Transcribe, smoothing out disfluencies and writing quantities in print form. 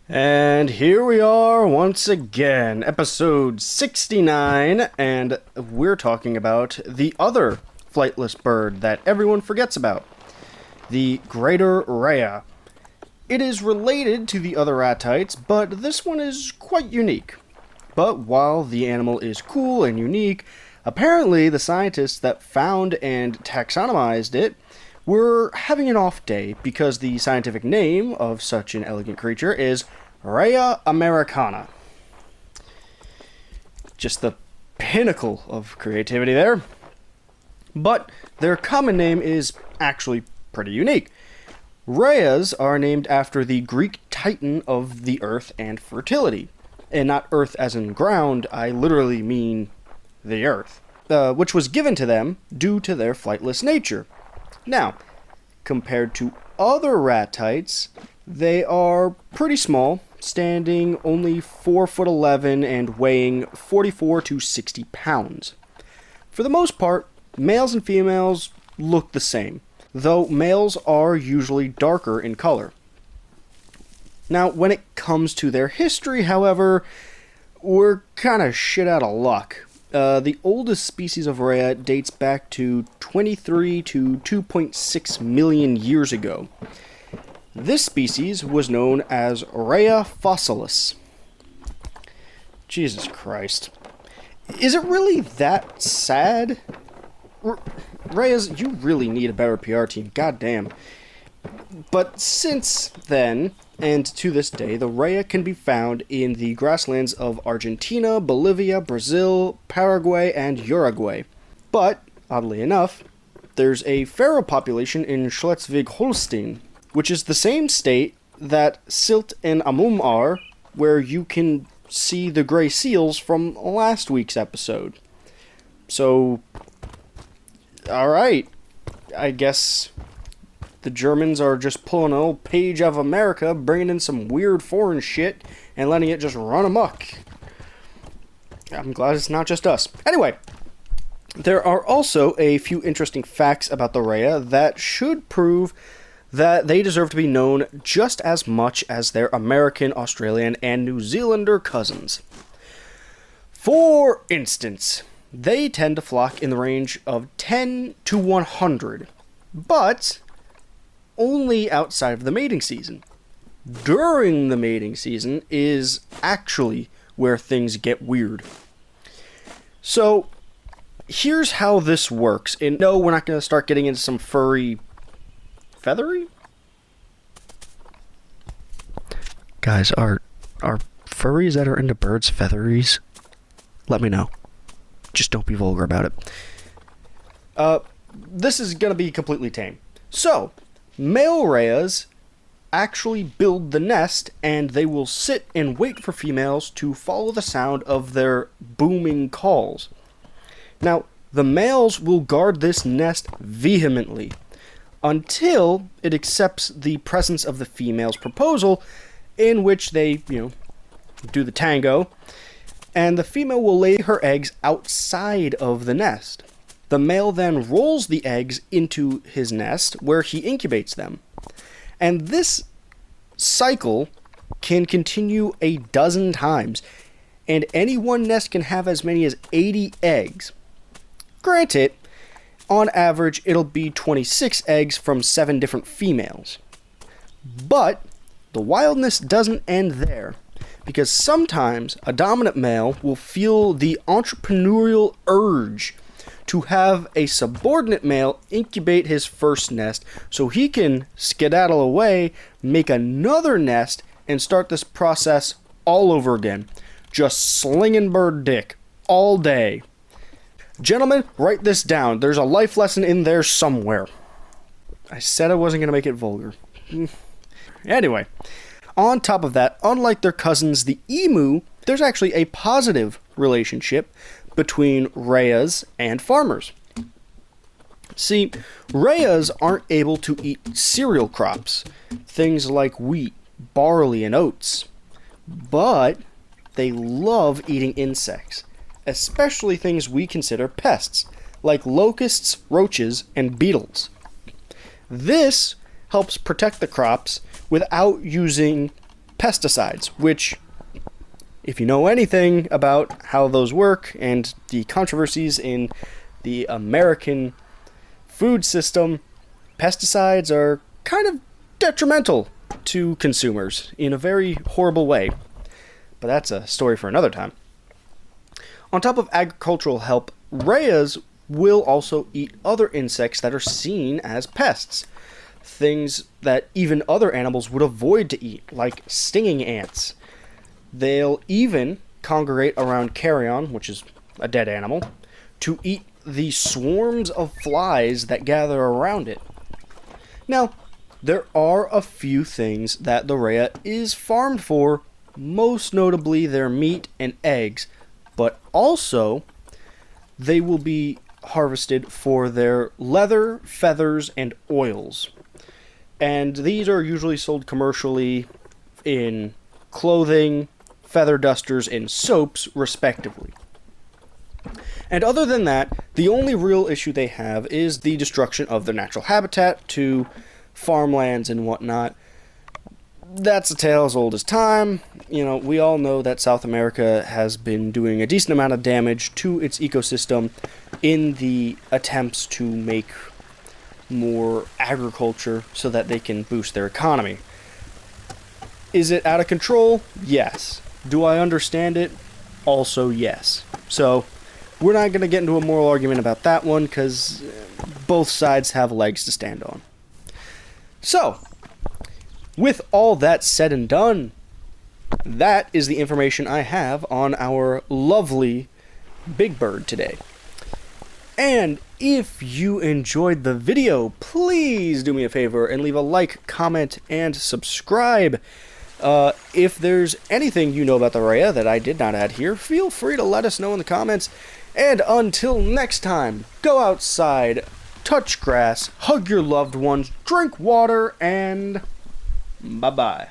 And here we are once again, episode 69, and we're talking about the other flightless bird that everyone forgets about, the greater rhea. It is related to the other ratites, but this one is quite unique. But while the animal is cool and unique, apparently the scientists that found and taxonomized it were having an off day because the scientific name of such an elegant creature is Rhea americana. Just the pinnacle of creativity there. But their common name is actually pretty unique. Rheas are named after the Greek titan of the earth and fertility. And not earth as in ground, I literally mean the earth. Which was given to them due to their flightless nature. Now, compared to other ratites, they are pretty small, standing only 4'11" and weighing 44 to 60 pounds. For the most part, males and females look the same, though males are usually darker in color. Now, when it comes to their history, however, we're kind of shit out of luck. The oldest species of rhea dates back to 23 to 2.6 million years ago. This species was known as Rhea fossilis. Jesus Christ. Is it really that sad? Rheas, you really need a better PR team, goddamn. But since then, and to this day, the rhea can be found in the grasslands of Argentina, Bolivia, Brazil, Paraguay, and Uruguay. But, oddly enough, there's a feral population in Schleswig-Holstein, which is the same state that Sylt and Amum are, where you can see the gray seals from last week's episode. So, alright, I guess the Germans are just pulling an old page of America, bringing in some weird foreign shit, and letting it just run amok. I'm glad it's not just us. Anyway, there are also a few interesting facts about the rhea that should prove that they deserve to be known just as much as their American, Australian, and New Zealander cousins. For instance, they tend to flock in the range of 10 to 100, but only outside of the mating season. During the mating season is actually where things get weird. So, here's how this works. And no, we're not going to start getting into some furry feathery? Guys, are furries that are into birds featheries? Let me know. Just don't be vulgar about it. This is going to be completely tame. So, male rheas actually build the nest, and they will sit and wait for females to follow the sound of their booming calls. Now, the males will guard this nest vehemently, until it accepts the presence of the female's proposal, in which they, do the tango, and the female will lay her eggs outside of the nest. The male then rolls the eggs into his nest, where he incubates them. And this cycle can continue a dozen times, and any one nest can have as many as 80 eggs. Granted, on average, it'll be 26 eggs from 7 different females. But the wildness doesn't end there, because sometimes a dominant male will feel the entrepreneurial urge to have a subordinate male incubate his first nest so he can skedaddle away, make another nest, and start this process all over again. Just slinging bird dick all day. Gentlemen, write this down. There's a life lesson in there somewhere. I said I wasn't going to make it vulgar. Anyway, on top of that, unlike their cousins, the emu, there's actually a positive relationship between rheas and farmers. See, rheas aren't able to eat cereal crops, things like wheat, barley, and oats, but they love eating insects, especially things we consider pests, like locusts, roaches, and beetles. This helps protect the crops without using pesticides, which, if you know anything about how those work and the controversies in the American food system, pesticides are kind of detrimental to consumers in a very horrible way. But that's a story for another time. On top of agricultural help, Rheas will also eat other insects that are seen as pests. Things that even other animals would avoid to eat, like stinging ants. They'll even congregate around carrion, which is a dead animal, to eat the swarms of flies that gather around it. Now, there are a few things that the rhea is farmed for, most notably their meat and eggs, but also they will be harvested for their leather, feathers, and oils. And these are usually sold commercially in clothing, feather dusters, and soaps, respectively. And other than that, the only real issue they have is the destruction of their natural habitat to farmlands and whatnot. That's a tale as old as time. You know, we all know that South America has been doing a decent amount of damage to its ecosystem in the attempts to make more agriculture so that they can boost their economy. Is it out of control? Yes. Do I understand it? Also, yes. So, we're not going to get into a moral argument about that one because both sides have legs to stand on. So, with all that said and done, that is the information I have on our lovely big bird today. And if you enjoyed the video, please do me a favor and leave a like, comment, and subscribe. If there's anything you know about the rhea that I did not add here, feel free to let us know in the comments. And until next time, go outside, touch grass, hug your loved ones, drink water, and bye-bye.